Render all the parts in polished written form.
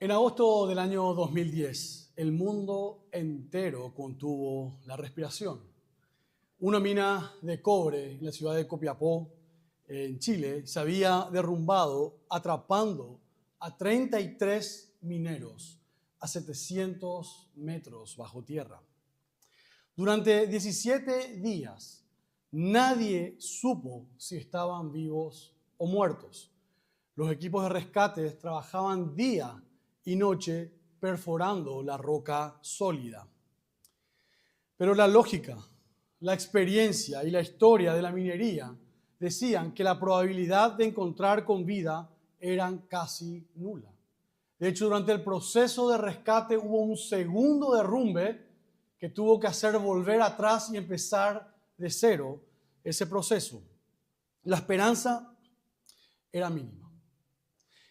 En agosto del año 2010, el mundo entero contuvo la respiración. Una mina de cobre en la ciudad de Copiapó, en Chile, se había derrumbado, atrapando a 33 mineros a 700 metros bajo tierra. Durante 17 días, nadie supo si estaban vivos o muertos. Los equipos de rescate trabajaban día y noche perforando la roca sólida. Pero la lógica, la experiencia y la historia de la minería decían que la probabilidad de encontrar con vida eran casi nula. De hecho, durante el proceso de rescate hubo un segundo derrumbe que tuvo que hacer volver atrás y empezar de cero ese proceso. La esperanza era mínima.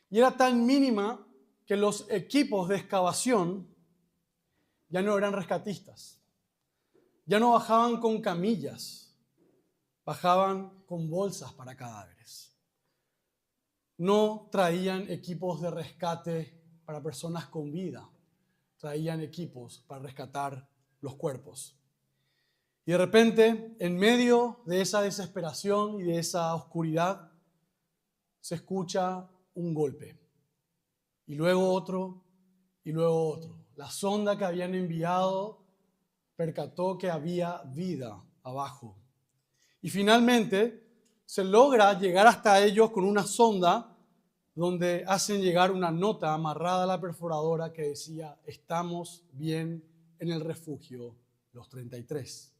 Y era tan mínima que los equipos de excavación ya no eran rescatistas. Ya no bajaban con camillas, bajaban con bolsas para cadáveres. No traían equipos de rescate para personas con vida, traían equipos para rescatar los cuerpos. Y de repente, en medio de esa desesperación y de esa oscuridad, se escucha un golpe. Y luego otro, y luego otro. La sonda que habían enviado percató que había vida abajo. Y finalmente se logra llegar hasta ellos con una sonda donde hacen llegar una nota amarrada a la perforadora que decía: estamos bien en el refugio los 33.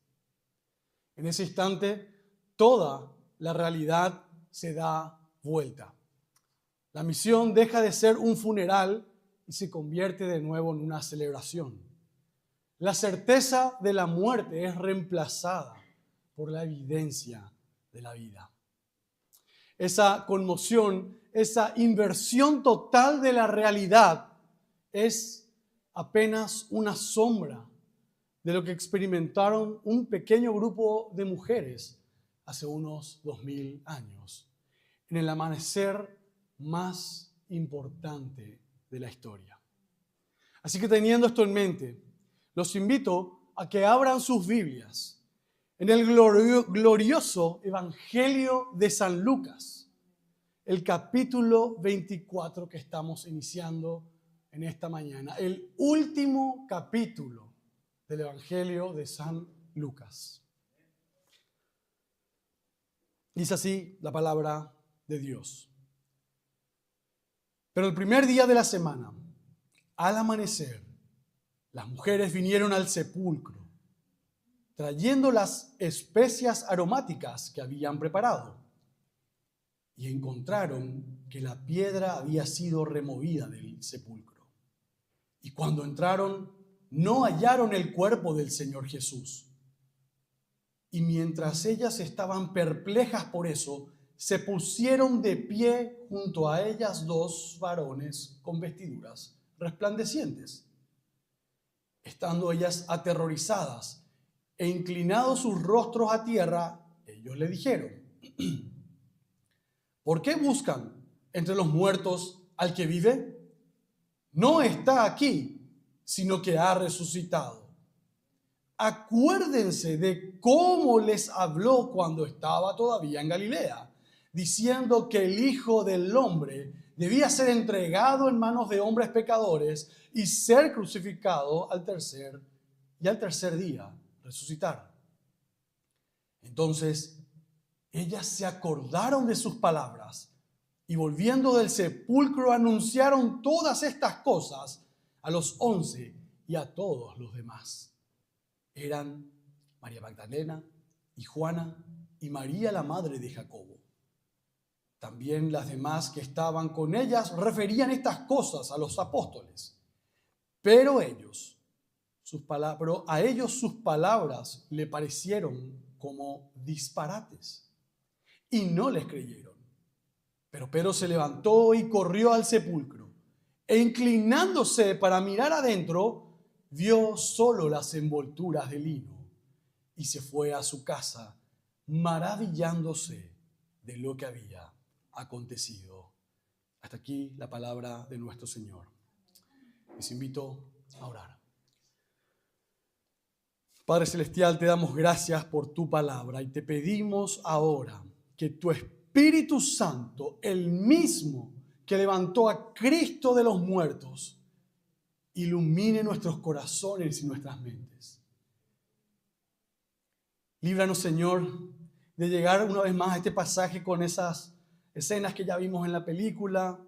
En ese instante, toda la realidad se da vuelta. La misión deja de ser un funeral y se convierte de nuevo en una celebración. La certeza de la muerte es reemplazada por la evidencia de la vida. Esa conmoción, esa inversión total de la realidad es apenas una sombra de lo que experimentaron un pequeño grupo de mujeres hace unos 2000 años, en el amanecer más importante de la historia. Así que teniendo esto en mente, los invito a que abran sus Biblias en el glorioso Evangelio de San Lucas, el capítulo 24 que estamos iniciando en esta mañana, el último capítulo del Evangelio de San Lucas. Dice así la palabra de Dios. Pero el primer día de la semana, al amanecer, las mujeres vinieron al sepulcro, trayendo las especias aromáticas que habían preparado, y encontraron que la piedra había sido removida del sepulcro. Y cuando entraron, no hallaron el cuerpo del Señor Jesús. Y mientras ellas estaban perplejas por eso, se pusieron de pie junto a ellas dos varones con vestiduras resplandecientes. Estando ellas aterrorizadas e inclinados sus rostros a tierra, ellos le dijeron: ¿por qué buscan entre los muertos al que vive? No está aquí, sino que ha resucitado. Acuérdense de cómo les habló cuando estaba todavía en Galilea, diciendo que el Hijo del Hombre debía ser entregado en manos de hombres pecadores y ser crucificado al tercer día resucitar. Entonces ellas se acordaron de sus palabras y volviendo del sepulcro anunciaron todas estas cosas a los 11 y a todos los demás. Eran María Magdalena y Juana y María la madre de Jacobo. También las demás que estaban con ellas referían estas cosas a los apóstoles. Pero a ellos sus palabras le parecieron como disparates y no les creyeron. Pero Pedro se levantó y corrió al sepulcro e inclinándose para mirar adentro, vio solo las envolturas de lino y se fue a su casa maravillándose de lo que había acontecido. Hasta aquí la palabra de nuestro Señor. Les invito a orar. Padre Celestial, te damos gracias por tu palabra y te pedimos ahora que tu Espíritu Santo, el mismo que levantó a Cristo de los muertos, ilumine nuestros corazones y nuestras mentes. Líbranos, Señor, de llegar una vez más a este pasaje con esas escenas que ya vimos en la película,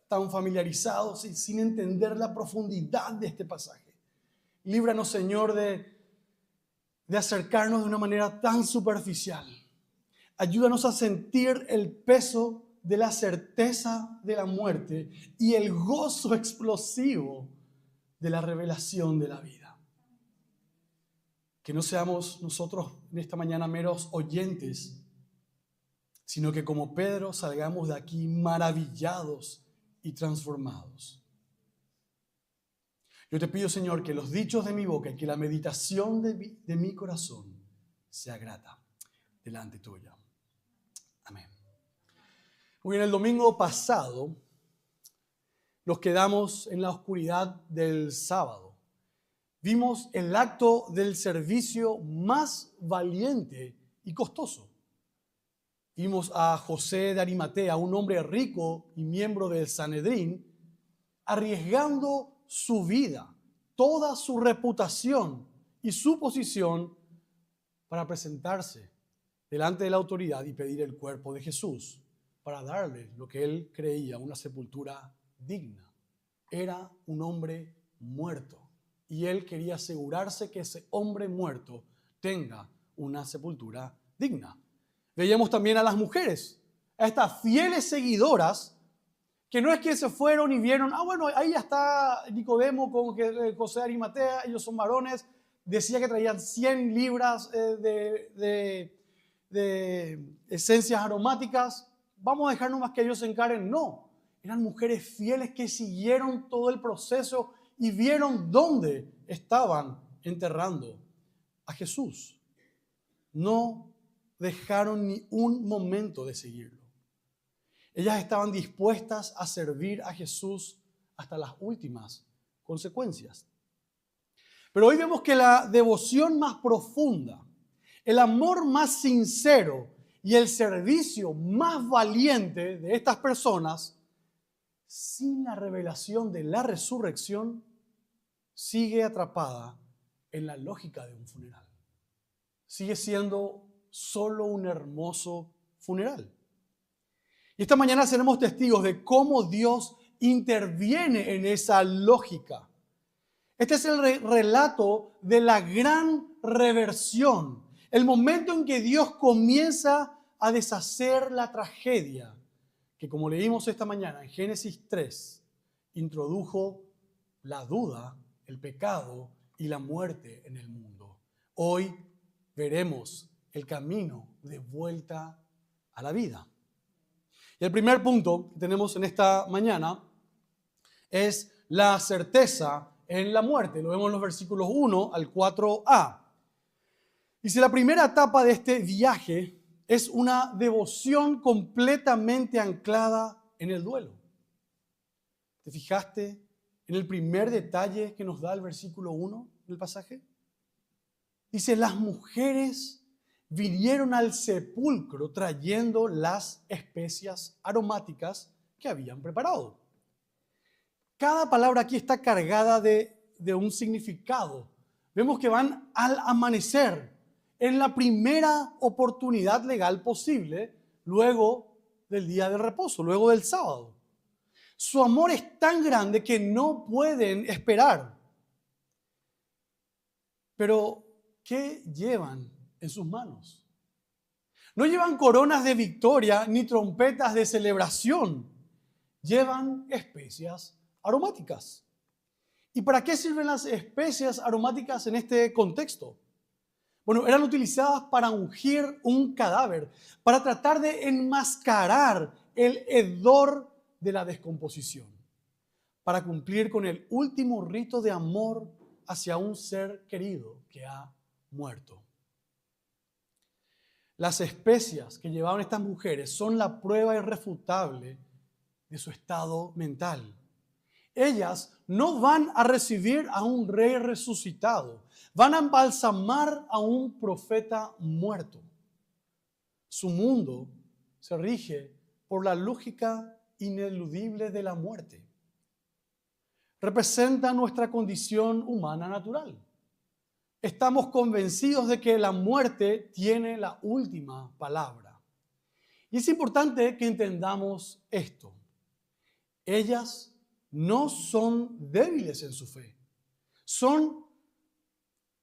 tan familiarizados y sin entender la profundidad de este pasaje. Líbranos, Señor, de acercarnos de una manera tan superficial. Ayúdanos a sentir el peso de la certeza de la muerte y el gozo explosivo de la revelación de la vida. Que no seamos nosotros en esta mañana meros oyentes, sino que como Pedro salgamos de aquí maravillados y transformados. Yo te pido, Señor, que los dichos de mi boca y que la meditación de mi corazón sea grata delante tuya. Amén. Muy bien, el domingo pasado nos quedamos en la oscuridad del sábado. Vimos el acto del servicio más valiente y costoso. Vimos a José de Arimatea, un hombre rico y miembro del Sanedrín, arriesgando su vida, toda su reputación y su posición para presentarse delante de la autoridad y pedir el cuerpo de Jesús para darle lo que él creía una sepultura digna. Era un hombre muerto y él quería asegurarse que ese hombre muerto tenga una sepultura digna. Veíamos también a las mujeres, a estas fieles seguidoras que no es que se fueron y vieron, bueno, ahí ya está Nicodemo con José de Arimatea, ellos son varones, decía que traían 100 libras de esencias aromáticas, vamos a dejar nomás que ellos se encaren. No, eran mujeres fieles que siguieron todo el proceso y vieron dónde estaban enterrando a Jesús. No dejaron ni un momento de seguirlo. Ellas estaban dispuestas a servir a Jesús hasta las últimas consecuencias. Pero hoy vemos que la devoción más profunda, el amor más sincero y el servicio más valiente de estas personas, sin la revelación de la resurrección, sigue atrapada en la lógica de un funeral. Sigue siendo solo un hermoso funeral. Y esta mañana seremos testigos de cómo Dios interviene en esa lógica. Este es el relato de la gran reversión, el momento en que Dios comienza a deshacer la tragedia, que como leímos esta mañana en Génesis 3, introdujo la duda, el pecado y la muerte en el mundo. Hoy veremos el camino de vuelta a la vida. Y el primer punto que tenemos en esta mañana es la certeza en la muerte. Lo vemos en los versículos 1 al 4a. Dice, la primera etapa de este viaje es una devoción completamente anclada en el duelo. ¿Te fijaste en el primer detalle que nos da el versículo 1 del pasaje? Dice, las mujeres vinieron al sepulcro trayendo las especias aromáticas que habían preparado. Cada palabra aquí está cargada de un significado. Vemos que van al amanecer, en la primera oportunidad legal posible, luego del día de reposo, luego del sábado. Su amor es tan grande que no pueden esperar. Pero, ¿qué llevan en sus manos? No llevan coronas de victoria ni trompetas de celebración. Llevan especias aromáticas. ¿Y para qué sirven las especias aromáticas en este contexto? Bueno, eran utilizadas para ungir un cadáver, para tratar de enmascarar el hedor de la descomposición, para cumplir con el último rito de amor hacia un ser querido que ha muerto. Las especias que llevaban estas mujeres son la prueba irrefutable de su estado mental. Ellas no van a recibir a un rey resucitado. Van a embalsamar a un profeta muerto. Su mundo se rige por la lógica ineludible de la muerte. Representa nuestra condición humana natural. Estamos convencidos de que la muerte tiene la última palabra. Y es importante que entendamos esto. Ellas no son débiles en su fe. Son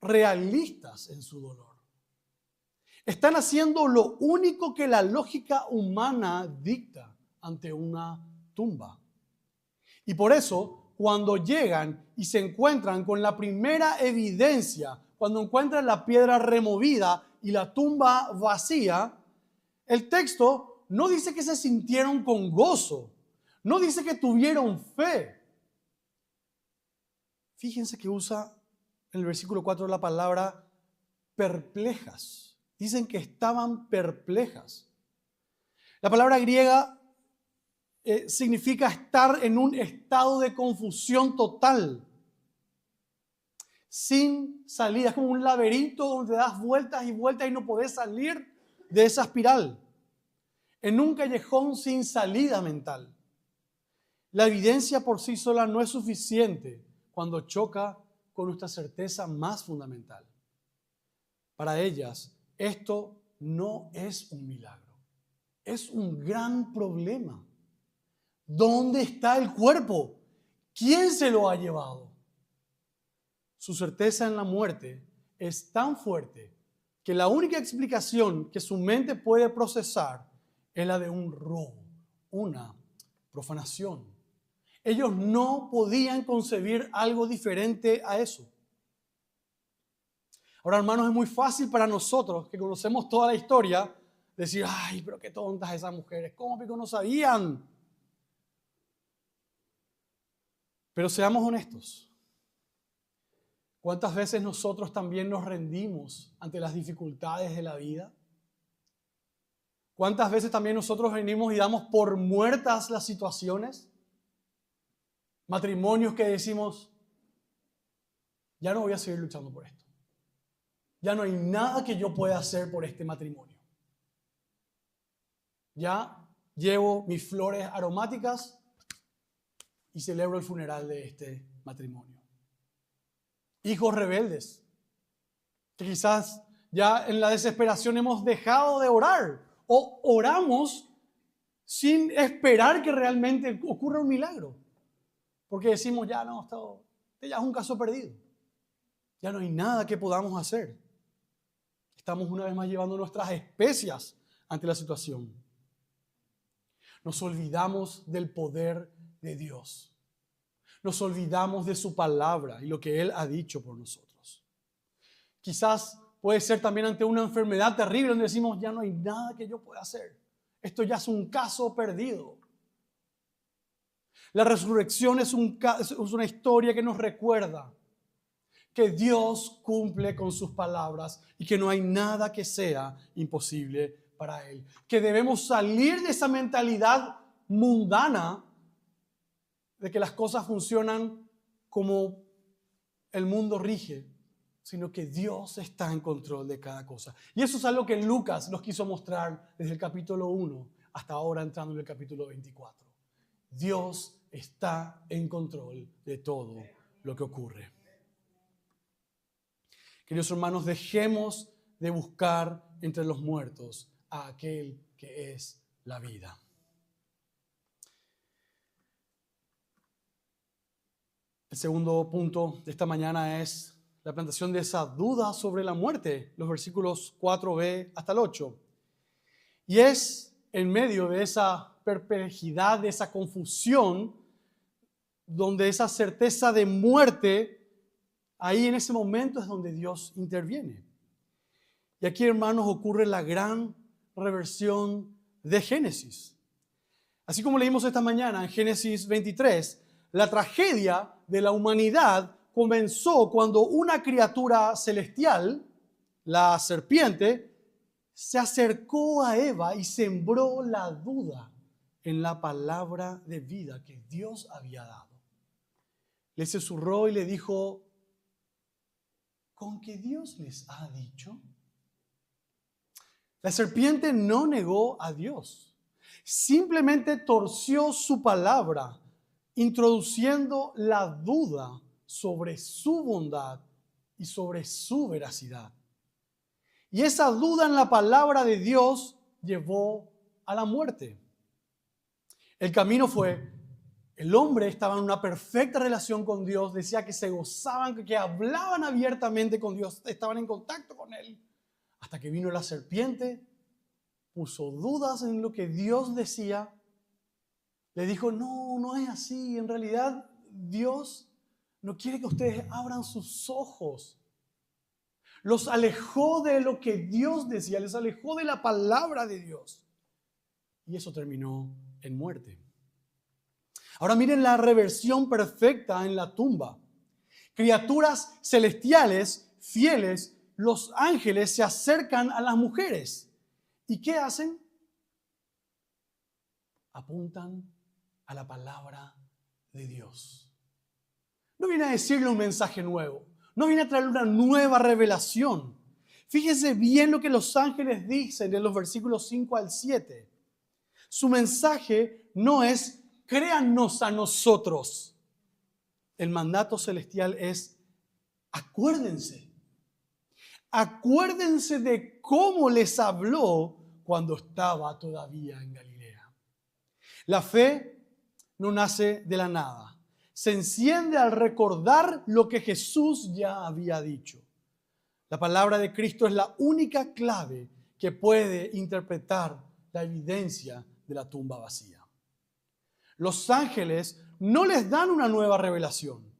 realistas en su dolor. Están haciendo lo único que la lógica humana dicta ante una tumba. Y por eso, cuando llegan y se encuentran con la primera evidencia, cuando encuentran la piedra removida y la tumba vacía, el texto no dice que se sintieron con gozo, no dice que tuvieron fe. Fíjense que usa en el versículo 4 la palabra perplejas. Dicen que estaban perplejas. La palabra griega significa estar en un estado de confusión total, sin salida. Es como un laberinto donde das vueltas y vueltas y no podés salir de esa espiral. En un callejón sin salida mental. La evidencia por sí sola no es suficiente cuando choca con nuestra certeza más fundamental. Para ellas, esto no es un milagro, es un gran problema. ¿Dónde está el cuerpo? ¿Quién se lo ha llevado? Su certeza en la muerte es tan fuerte que la única explicación que su mente puede procesar es la de un robo, una profanación. Ellos no podían concebir algo diferente a eso. Ahora, hermanos, es muy fácil para nosotros que conocemos toda la historia decir, ay, pero qué tontas esas mujeres, ¿cómo que no sabían? Pero seamos honestos. ¿Cuántas veces nosotros también nos rendimos ante las dificultades de la vida? ¿Cuántas veces también nosotros venimos y damos por muertas las situaciones? Matrimonios que decimos, ya no voy a seguir luchando por esto. Ya no hay nada que yo pueda hacer por este matrimonio. Ya llevo mis flores aromáticas y celebro el funeral de este matrimonio. Hijos rebeldes, que quizás ya en la desesperación hemos dejado de orar o oramos sin esperar que realmente ocurra un milagro. Porque decimos, ya no, esto ya es un caso perdido. Ya no hay nada que podamos hacer. Estamos una vez más llevando nuestras especias ante la situación. Nos olvidamos del poder de Dios. Nos olvidamos de su palabra y lo que Él ha dicho por nosotros. Quizás puede ser también ante una enfermedad terrible donde decimos, ya no hay nada que yo pueda hacer. Esto ya es un caso perdido. La resurrección es una historia que nos recuerda que Dios cumple con sus palabras y que no hay nada que sea imposible para Él. Que debemos salir de esa mentalidad mundana de que las cosas funcionan como el mundo rige, sino que Dios está en control de cada cosa. Y eso es algo que Lucas nos quiso mostrar desde el capítulo 1 hasta ahora entrando en el capítulo 24. Dios está en control de todo lo que ocurre. Queridos hermanos, dejemos de buscar entre los muertos a aquel que es la vida. El segundo punto de esta mañana es la plantación de esa duda sobre la muerte, los versículos 4b hasta el 8. Y es en medio de esa perplejidad, de esa confusión, donde esa certeza de muerte, ahí en ese momento es donde Dios interviene. Y aquí, hermanos, ocurre la gran reversión de Génesis. Así como leímos esta mañana en Génesis 23, la tragedia de la humanidad comenzó cuando una criatura celestial, la serpiente, se acercó a Eva y sembró la duda en la palabra de vida que Dios había dado. le susurró y le dijo: ¿con qué Dios les ha dicho? La serpiente no negó a Dios, simplemente torció su palabra, introduciendo la duda sobre su bondad y sobre su veracidad. Y esa duda en la palabra de Dios llevó a la muerte. El camino fue: el hombre estaba en una perfecta relación con Dios, decía que se gozaban, que hablaban abiertamente con Dios, estaban en contacto con Él. Hasta que vino la serpiente, puso dudas en lo que Dios decía, le dijo: no es así, en realidad Dios no quiere que ustedes abran sus ojos. Los alejó de lo que Dios decía, les alejó de la palabra de Dios. Y eso terminó en muerte. Ahora miren la reversión perfecta en la tumba. Criaturas celestiales, fieles, los ángeles se acercan a las mujeres. ¿Y qué hacen? Apuntan a la palabra de Dios. No viene a decirle un mensaje nuevo. No viene a traer una nueva revelación. Fíjese bien lo que los ángeles dicen en los versículos 5 al 7. Su mensaje no es: créannos a nosotros. El mandato celestial es: acuérdense. Acuérdense de cómo les habló cuando estaba todavía en Galilea. La fe no nace de la nada. Se enciende al recordar lo que Jesús ya había dicho. La palabra de Cristo es la única clave que puede interpretar la evidencia de la tumba vacía. Los ángeles no les dan una nueva revelación.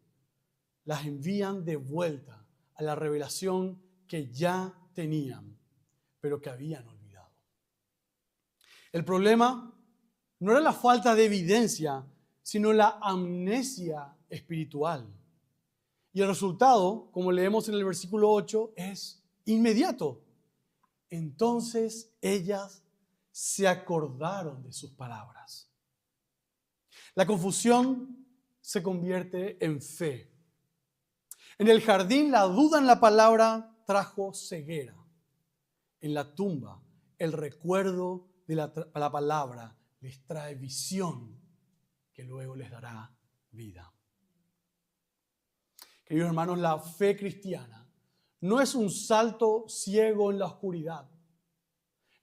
Las envían de vuelta a la revelación que ya tenían, pero que habían olvidado. El problema no era la falta de evidencia, sino la amnesia espiritual. Y el resultado, como leemos en el versículo 8, es inmediato. Entonces ellas se acordaron de sus palabras. La confusión se convierte en fe. En el jardín, la duda en la palabra trajo ceguera. En la tumba, el recuerdo de la palabra les trae visión que luego les dará vida. Queridos hermanos, la fe cristiana no es un salto ciego en la oscuridad.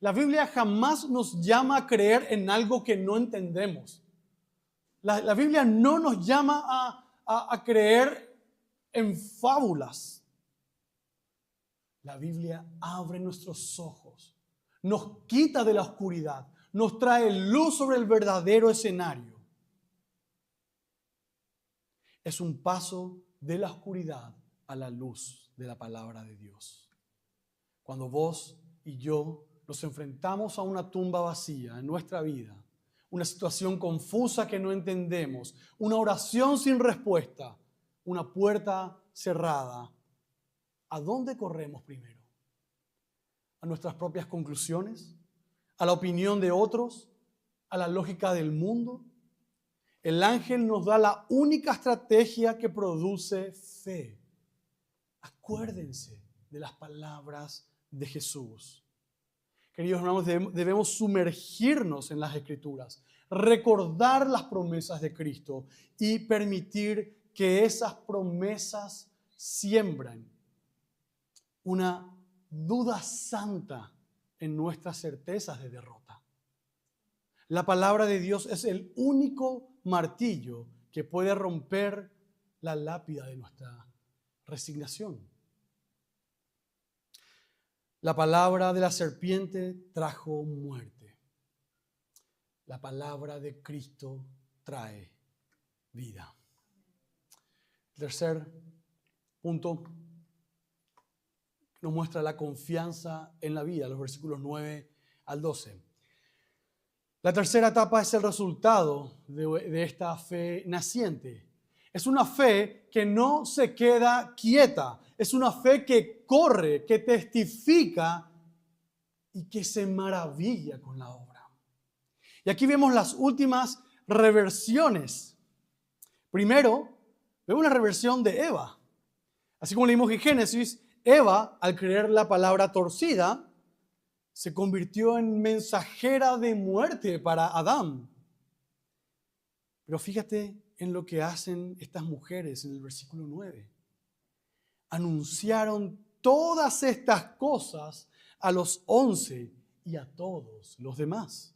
La Biblia jamás nos llama a creer en algo que no entendemos. La Biblia no nos llama a creer en fábulas. La Biblia abre nuestros ojos, nos quita de la oscuridad, nos trae luz sobre el verdadero escenario. Es un paso de la oscuridad a la luz de la palabra de Dios. Cuando vos y yo nos enfrentamos a una tumba vacía en nuestra vida, una situación confusa que no entendemos, una oración sin respuesta, una puerta cerrada, ¿a dónde corremos primero? ¿A nuestras propias conclusiones? ¿A la opinión de otros? ¿A la lógica del mundo? El ángel nos da la única estrategia que produce fe. Acuérdense de las palabras de Jesús. Queridos hermanos, debemos sumergirnos en las Escrituras, recordar las promesas de Cristo y permitir que esas promesas siembren una duda santa en nuestras certezas de derrota. La palabra de Dios es el único martillo que puede romper la lápida de nuestra resignación. La palabra de la serpiente trajo muerte. La palabra de Cristo trae vida. El tercer punto nos muestra la confianza en la vida, los versículos 9 al 12. La tercera etapa es el resultado de esta fe naciente. Es una fe que no se queda quieta. Es una fe que corre, que testifica y que se maravilla con la obra. Y aquí vemos las últimas reversiones. Primero, Vemos la reversión de Eva. Así como leímos en Génesis, Eva, al creer la palabra torcida, se convirtió en mensajera de muerte para Adán. Pero fíjate en lo que hacen estas mujeres en el versículo 9. Anunciaron todas estas cosas a los 11 y a todos los demás.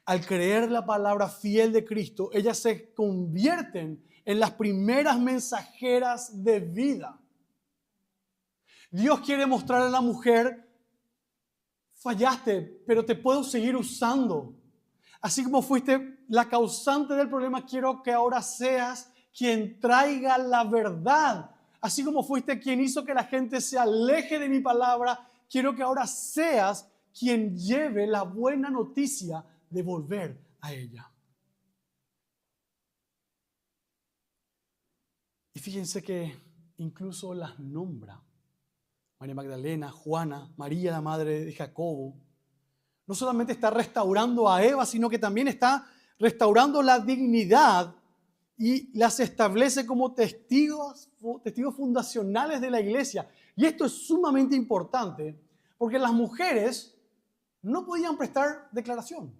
Al creer la palabra fiel de Cristo, ellas se convierten en las primeras mensajeras de vida. Dios quiere mostrar a la mujer, fallaste, pero te puedo seguir usando. Así como fuiste la causante del problema, quiero que ahora seas quien traiga la verdad. Así como fuiste quien hizo que la gente se aleje de mi palabra, quiero que ahora seas quien lleve la buena noticia de volver a ella. Y fíjense que incluso las nombra. María Magdalena, Juana, María, la madre de Jacobo. No solamente está restaurando a Eva, sino que también está restaurando la dignidad y las establece como testigos fundacionales de la iglesia. Y esto es sumamente importante porque las mujeres no podían prestar declaración.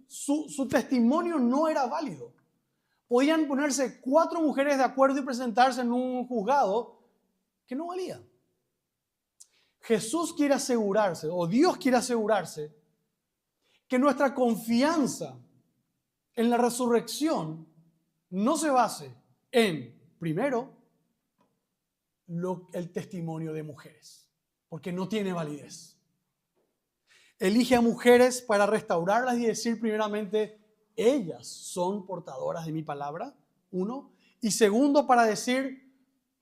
Su testimonio no era válido. Podían ponerse 4 mujeres de acuerdo y presentarse en un juzgado que no valía. Jesús quiere asegurarse, o Dios quiere asegurarse, que nuestra confianza en la resurrección no se base en, primero, el testimonio de mujeres, porque no tiene validez. Elige a mujeres para restaurarlas y decir primeramente, ellas son portadoras de mi palabra, 1. Y segundo, para decir,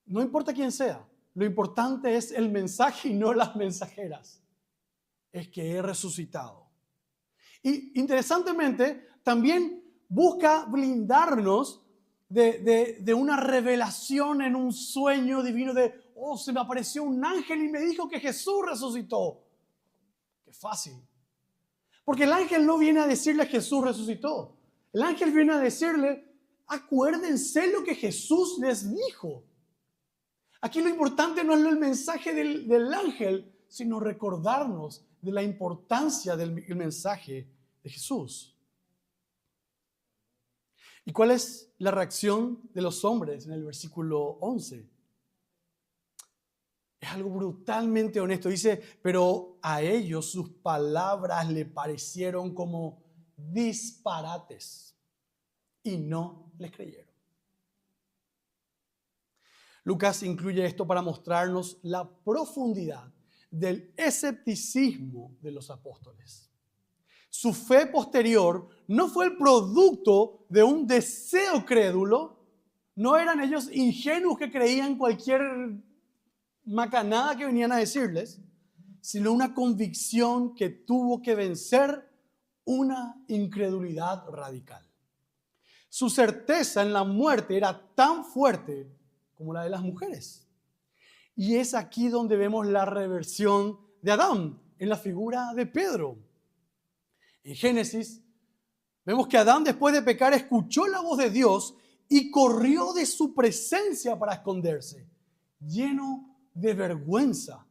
no importa quién sea, lo importante es el mensaje y no las mensajeras. Es que he resucitado. Y interesantemente, también busca blindarnos de una revelación en un sueño divino de, se me apareció un ángel y me dijo que Jesús resucitó. Qué fácil. Porque el ángel no viene a decirle a Jesús resucitó. El ángel viene a decirle, acuérdense lo que Jesús les dijo. Aquí lo importante no es el mensaje del ángel, sino recordarnos de la importancia del mensaje de Jesús. ¿Y cuál es la reacción de los hombres en el versículo 11? Es algo brutalmente honesto. Dice, pero a ellos sus palabras le parecieron como disparates y no les creyeron. Lucas incluye esto para mostrarnos la profundidad del escepticismo de los apóstoles. Su fe posterior no fue el producto de un deseo crédulo, no eran ellos ingenuos que creían cualquier macanada que venían a decirles, sino una convicción que tuvo que vencer una incredulidad radical. Su certeza en la muerte era tan fuerte como la de las mujeres. Y es aquí donde vemos la reversión de Adán, en la figura de Pedro. En Génesis, vemos que Adán, después de pecar, escuchó la voz de Dios y corrió de su presencia para esconderse, lleno de vergüenza.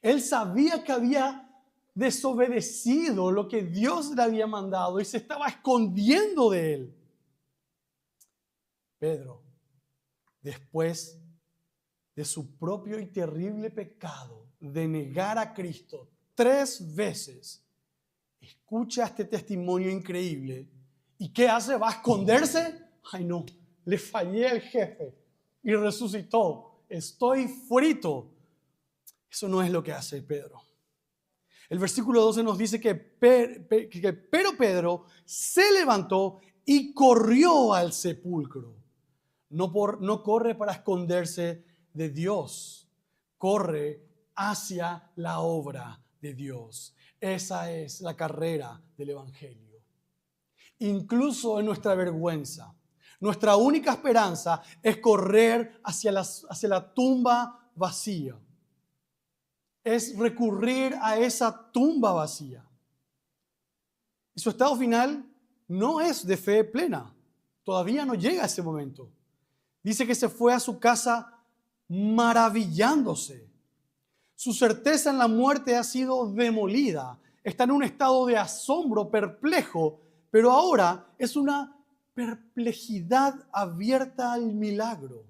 Él sabía que había desobedecido lo que Dios le había mandado y se estaba escondiendo de él. Pedro, después de su propio y terrible pecado de negar a Cristo 3 veces, escucha este testimonio increíble. ¿Y qué hace? ¿Va a esconderse? Ay no, le fallé al jefe y resucitó. Estoy frito. Eso no es lo que hace Pedro. El versículo 12 nos dice pero Pedro se levantó y corrió al sepulcro. No corre para esconderse de Dios, corre hacia la obra de Dios. Esa es la carrera del Evangelio. Incluso en nuestra vergüenza, nuestra única esperanza es correr hacia la tumba vacía. Es recurrir a esa tumba vacía. Y su estado final no es de fe plena. Todavía no llega a ese momento. Dice que se fue a su casa maravillándose. Su certeza en la muerte ha sido demolida. Está en un estado de asombro, perplejo, pero ahora es una perplejidad abierta al milagro.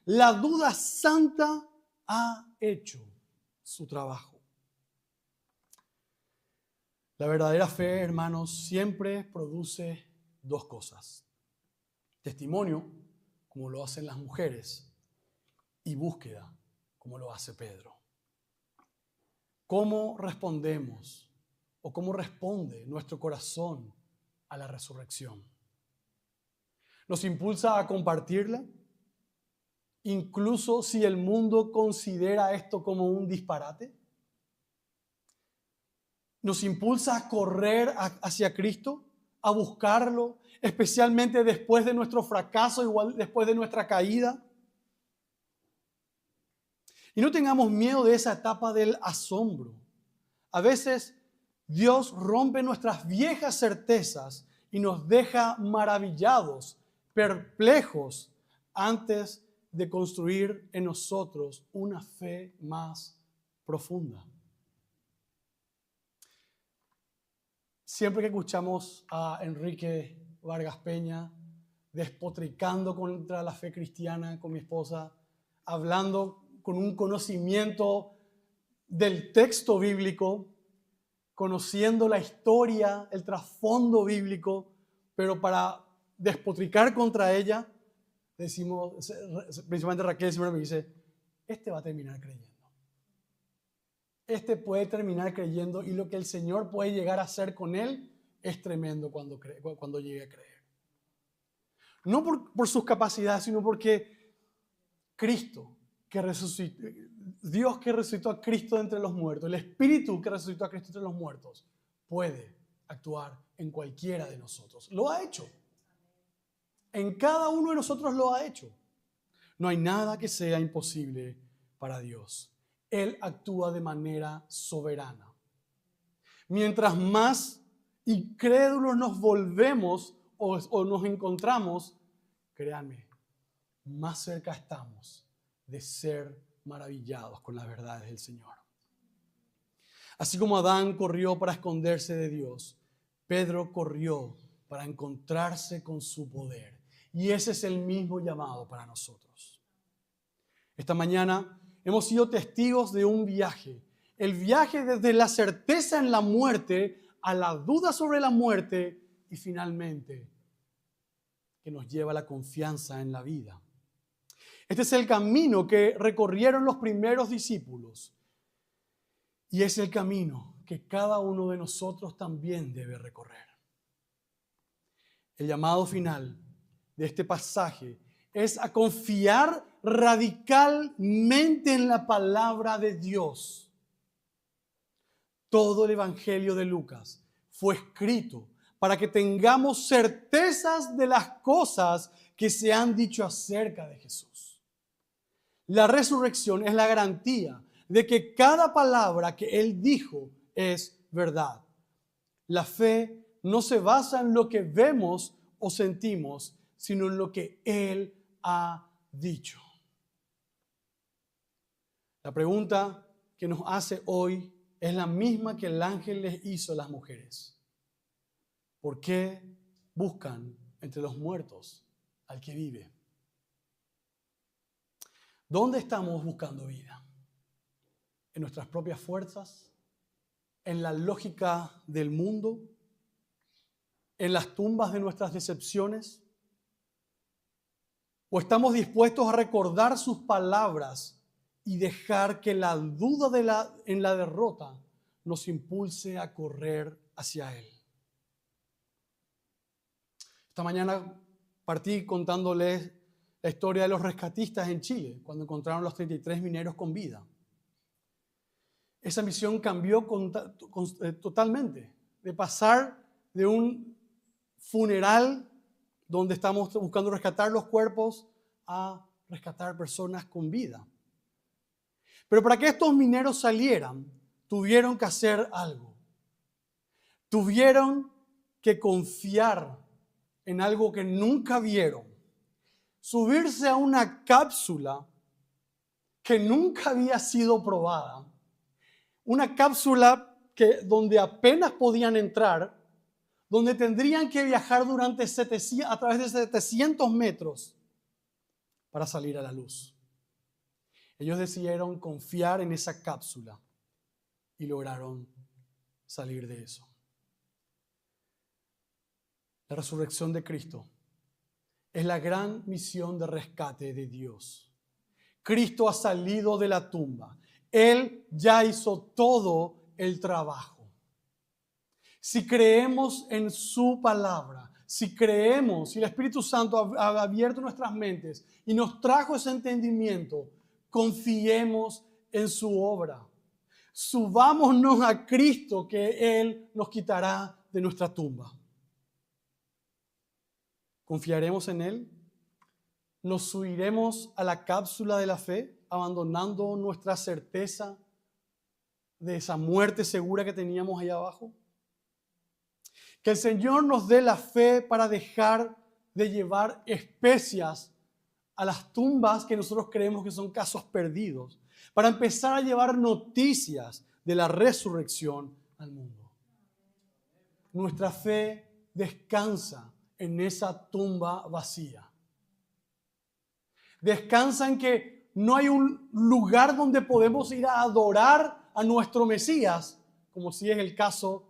La duda santa ha hecho su trabajo. La verdadera fe, hermanos, siempre produce dos cosas: testimonio, como lo hacen las mujeres, y búsqueda, como lo hace Pedro. ¿Cómo respondemos o cómo responde nuestro corazón a la resurrección? ¿Nos impulsa a compartirla? Incluso si el mundo considera esto como un disparate. ¿Nos impulsa a correr hacia Cristo, a buscarlo, especialmente después de nuestro fracaso, igual después de nuestra caída? Y no tengamos miedo de esa etapa del asombro. A veces Dios rompe nuestras viejas certezas y nos deja maravillados, perplejos, antes de construir en nosotros una fe más profunda. Siempre que escuchamos a Enrique Vargas Peña despotricando contra la fe cristiana con mi esposa, hablando con un conocimiento del texto bíblico, conociendo la historia, el trasfondo bíblico, pero para despotricar contra ella, decimos, principalmente Raquel siempre me dice, este va a terminar creyendo. Este puede terminar creyendo y lo que el Señor puede llegar a hacer con él es tremendo cuando llegue a creer. No por sus capacidades, sino porque Cristo, que resucitó, Dios que resucitó a Cristo de entre los muertos, el Espíritu que resucitó a Cristo entre los muertos, puede actuar en cualquiera de nosotros. Lo ha hecho. En cada uno de nosotros lo ha hecho. No hay nada que sea imposible para Dios. Él actúa de manera soberana. Mientras más incrédulos nos volvemos o nos encontramos, créanme, más cerca estamos de ser maravillados con las verdades del Señor. Así como Adán corrió para esconderse de Dios, Pedro corrió para encontrarse con su poder. Y ese es el mismo llamado para nosotros. Esta mañana hemos sido testigos de un viaje. El viaje desde la certeza en la muerte a la duda sobre la muerte y finalmente que nos lleva a la confianza en la vida. Este es el camino que recorrieron los primeros discípulos y es el camino que cada uno de nosotros también debe recorrer. El llamado final de este pasaje es a confiar radicalmente en la palabra de Dios. Todo el Evangelio de Lucas fue escrito para que tengamos certezas de las cosas que se han dicho acerca de Jesús. La resurrección es la garantía de que cada palabra que Él dijo es verdad. La fe no se basa en lo que vemos o sentimos, sino en lo que Él ha dicho. La pregunta que nos hace hoy es la misma que el ángel les hizo a las mujeres. ¿Por qué buscan entre los muertos al que vive? ¿Dónde estamos buscando vida? ¿En nuestras propias fuerzas? ¿En la lógica del mundo? ¿En las tumbas de nuestras decepciones? ¿O estamos dispuestos a recordar sus palabras y dejar que la duda en la derrota nos impulse a correr hacia Él? Esta mañana partí contándoles la historia de los rescatistas en Chile, cuando encontraron los 33 mineros con vida. Esa misión cambió totalmente, de pasar de un funeral donde estamos buscando rescatar los cuerpos a rescatar personas con vida. Pero para que estos mineros salieran, tuvieron que hacer algo. Tuvieron que confiar en algo que nunca vieron. subirse a una cápsula que nunca había sido probada, una cápsula donde apenas podían entrar, donde tendrían que viajar a través de 700 metros para salir a la luz. Ellos decidieron confiar en esa cápsula y lograron salir de eso. La resurrección de Cristo es la gran misión de rescate de Dios. Cristo ha salido de la tumba. Él ya hizo todo el trabajo. Si creemos en su palabra, si el Espíritu Santo ha abierto nuestras mentes y nos trajo ese entendimiento, confiemos en su obra. Subámonos a Cristo, que Él nos quitará de nuestra tumba. ¿Confiaremos en Él? ¿Nos subiremos a la cápsula de la fe, abandonando nuestra certeza de esa muerte segura que teníamos allá abajo? Que el Señor nos dé la fe para dejar de llevar especias a las tumbas que nosotros creemos que son casos perdidos, para empezar a llevar noticias de la resurrección al mundo. Nuestra fe descansa en esa tumba vacía. Descansa en que no hay un lugar donde podemos ir a adorar a nuestro Mesías, como si es el caso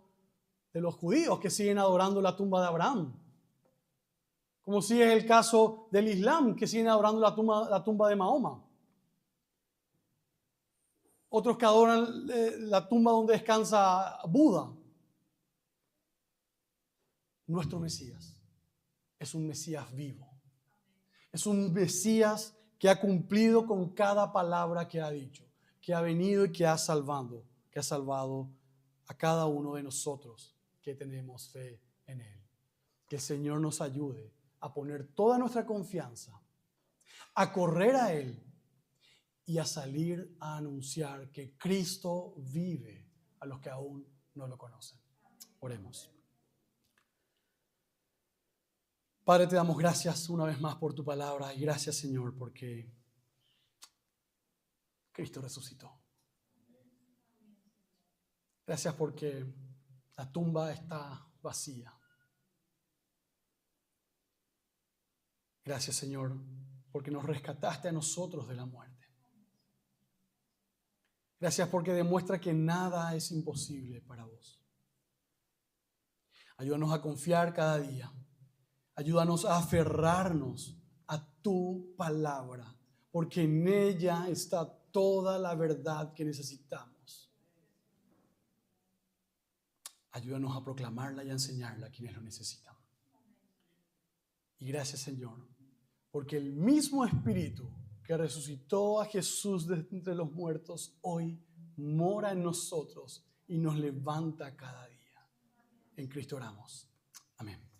de los judíos que siguen adorando la tumba de Abraham, como si es el caso del Islam que siguen adorando la tumba de Mahoma. Otros que adoran la tumba donde descansa Buda. Nuestro Mesías es un Mesías vivo. Es un Mesías que ha cumplido con cada palabra que ha dicho, que ha venido y que ha salvado a cada uno de nosotros que tenemos fe en Él. Que el Señor nos ayude a poner toda nuestra confianza, a correr a Él y a salir a anunciar que Cristo vive a los que aún no lo conocen. Oremos. Padre, te damos gracias una vez más por tu palabra y gracias, Señor, porque Cristo resucitó. Gracias porque la tumba está vacía. Gracias, Señor, porque nos rescataste a nosotros de la muerte. Gracias porque demuestra que nada es imposible para vos. Ayúdanos a confiar cada día. Ayúdanos a aferrarnos a tu palabra, porque en ella está toda la verdad que necesitamos. Ayúdanos a proclamarla y a enseñarla a quienes lo necesitan. Y gracias, Señor, porque el mismo Espíritu que resucitó a Jesús de entre los muertos hoy mora en nosotros y nos levanta cada día. En Cristo oramos. Amén.